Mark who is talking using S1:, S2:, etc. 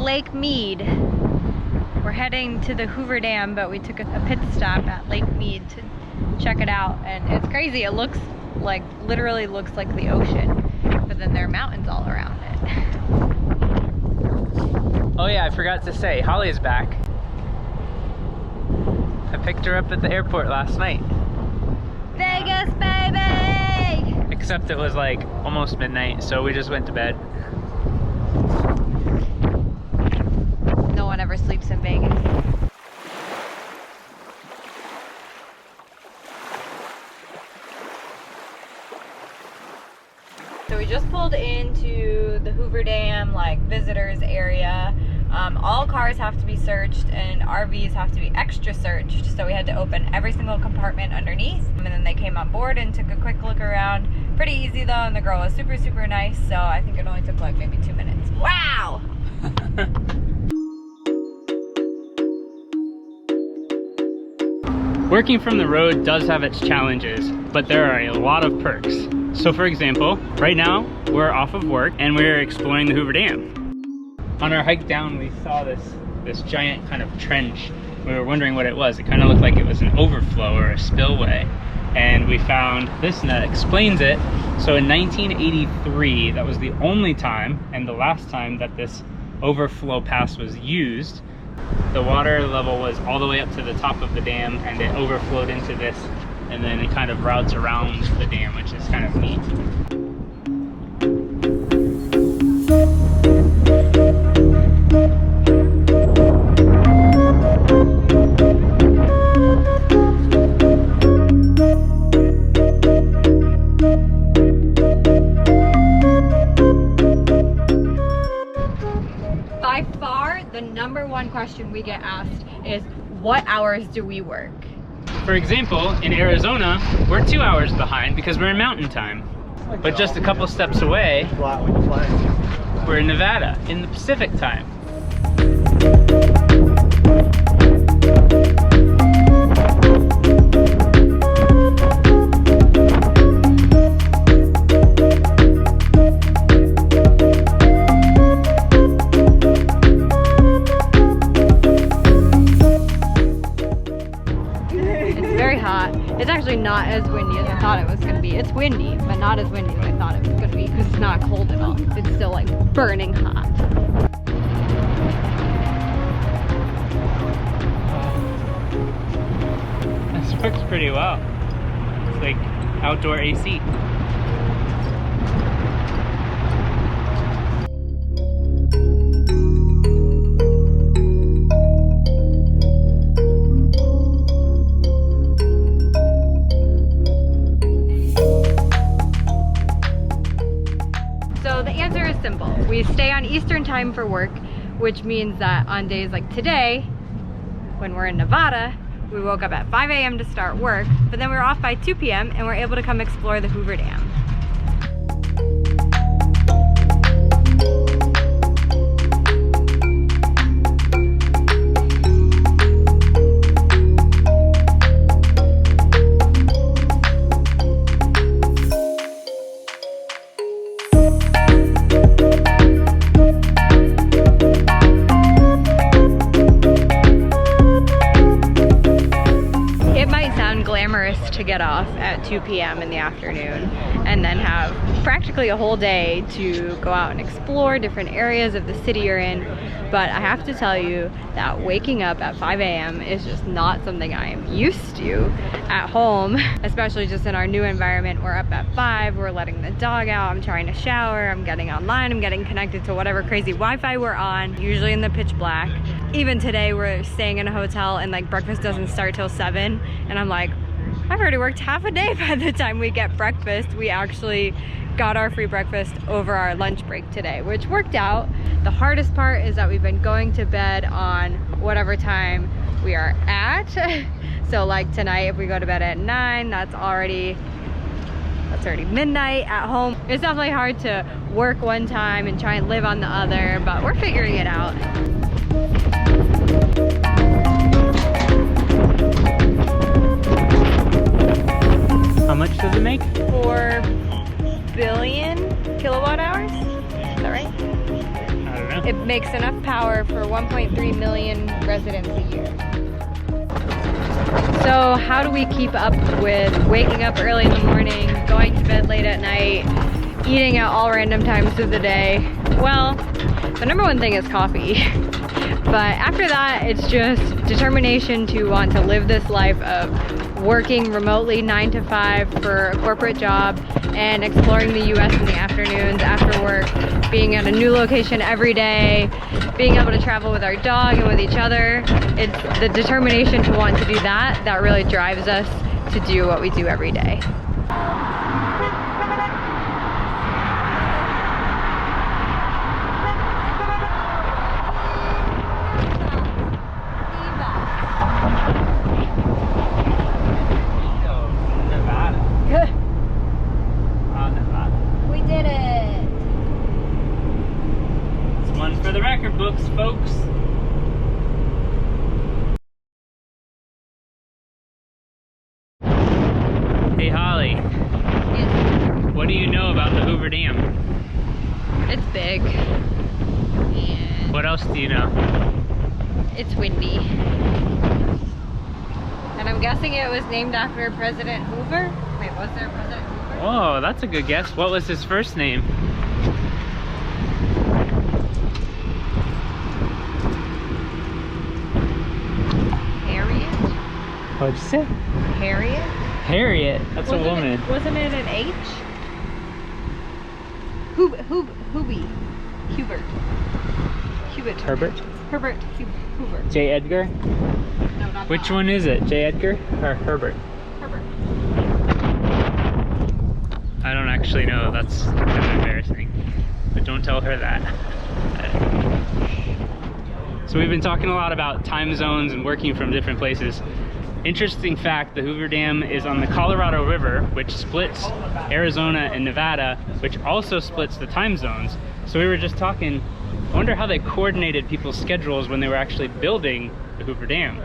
S1: Lake Mead. We're heading to the Hoover Dam, but we took a pit stop at Lake Mead to check it out. And it's crazy, it looks like, literally looks like the ocean, but then there are mountains all around it.
S2: Oh yeah, I forgot to say, Holly's back. I picked her up at the airport last night.
S1: Vegas, baby!
S2: Except it was like almost midnight, so we just went to bed.
S1: No one ever sleeps in Vegas. So we just pulled into the Hoover Dam, like, visitors area. All cars have to be searched and RVs have to be extra searched. So we had to open every single compartment underneath. And then they came on board and took a quick look around. Pretty easy though, and the girl was super, super nice. So I think it only took like maybe 2 minutes. Wow!
S2: Working from the road does have its challenges, but there are a lot of perks. So for example, right now we're off of work and we're exploring the Hoover Dam. On our hike down, we saw this giant kind of trench. We were wondering what it was. It kind of looked like it was an overflow or a spillway. And we found this that explains it. So in 1983, that was the only time and the last time that this overflow pass was used. The water level was all the way up to the top of the dam and it overflowed into this, and then it kind of routes around the dam, which is kind of neat.
S1: By far, the #1 question we get asked is, what hours do we work?
S2: For example, in Arizona, we're 2 hours behind because we're in mountain time. But just a couple steps away, we're in Nevada, in the Pacific time.
S1: It's actually not as windy as I thought it was going to be. It's windy, but not as windy as I thought it was going to be because it's not cold at all. It's still like burning hot.
S2: This works pretty well. It's like outdoor AC.
S1: Simple. We stay on Eastern time for work, which means that on days like today, when we're in Nevada, we woke up at 5 a.m. to start work, but then we were off by 2 p.m. and we're able to come explore the Hoover Dam. To get off at 2 p.m. in the afternoon and then have practically a whole day to go out and explore different areas of the city you're in. But I have to tell you that waking up at 5 a.m. is just not something I am used to at home, especially just in our new environment. We're up at 5, we're letting the dog out, I'm trying to shower, I'm getting online, I'm getting connected to whatever crazy Wi-Fi we're on, usually in the pitch black. Even today we're staying in a hotel and like breakfast doesn't start till 7, and I'm like, I've already worked half a day by the time we get breakfast. We actually got our free breakfast over our lunch break today, which worked out. The hardest part is that we've been going to bed on whatever time we are at. So like tonight, if we go to bed at 9, that's already midnight at home. It's definitely hard to work one time and try and live on the other, but we're figuring it out.
S2: How much does it make?
S1: 4 billion kilowatt hours? Is that right?
S2: I don't know.
S1: It makes enough power for 1.3 million residents a year. So how do we keep up with waking up early in the morning, going to bed late at night, eating at all random times of the day? Well, the number one thing is coffee. But after that, it's just determination to want to live this life of working remotely 9 to 5 for a corporate job and exploring the US in the afternoons after work, being at a new location every day, being able to travel with our dog and with each other. It's the determination to want to do that that really drives us to do what we do every day.
S2: For the record books, folks. Hey Holly.
S1: Yes.
S2: What do you know about the Hoover Dam?
S1: It's big. And
S2: What else do you know?
S1: it's windy. And I'm guessing it was named after President Hoover? Wait, was there a President Hoover?
S2: Oh, that's a good guess. What was his first name? What'd you say?
S1: Harriet?
S2: Harriet. That's a woman.
S1: Wasn't it an H? Hubert.
S2: Herbert?
S1: Herbert Hoover.
S2: J. Edgar?
S1: No, not
S2: Which
S1: that.
S2: one is it? J. Edgar or Herbert?
S1: Herbert.
S2: I don't actually know. That's kind of embarrassing. But don't tell her that. So we've been talking a lot about time zones and working from different places. Interesting fact, the Hoover Dam is on the Colorado River, which splits Arizona and Nevada, which also splits the time zones. So we were just talking, I wonder how they coordinated people's schedules when they were actually building the Hoover Dam.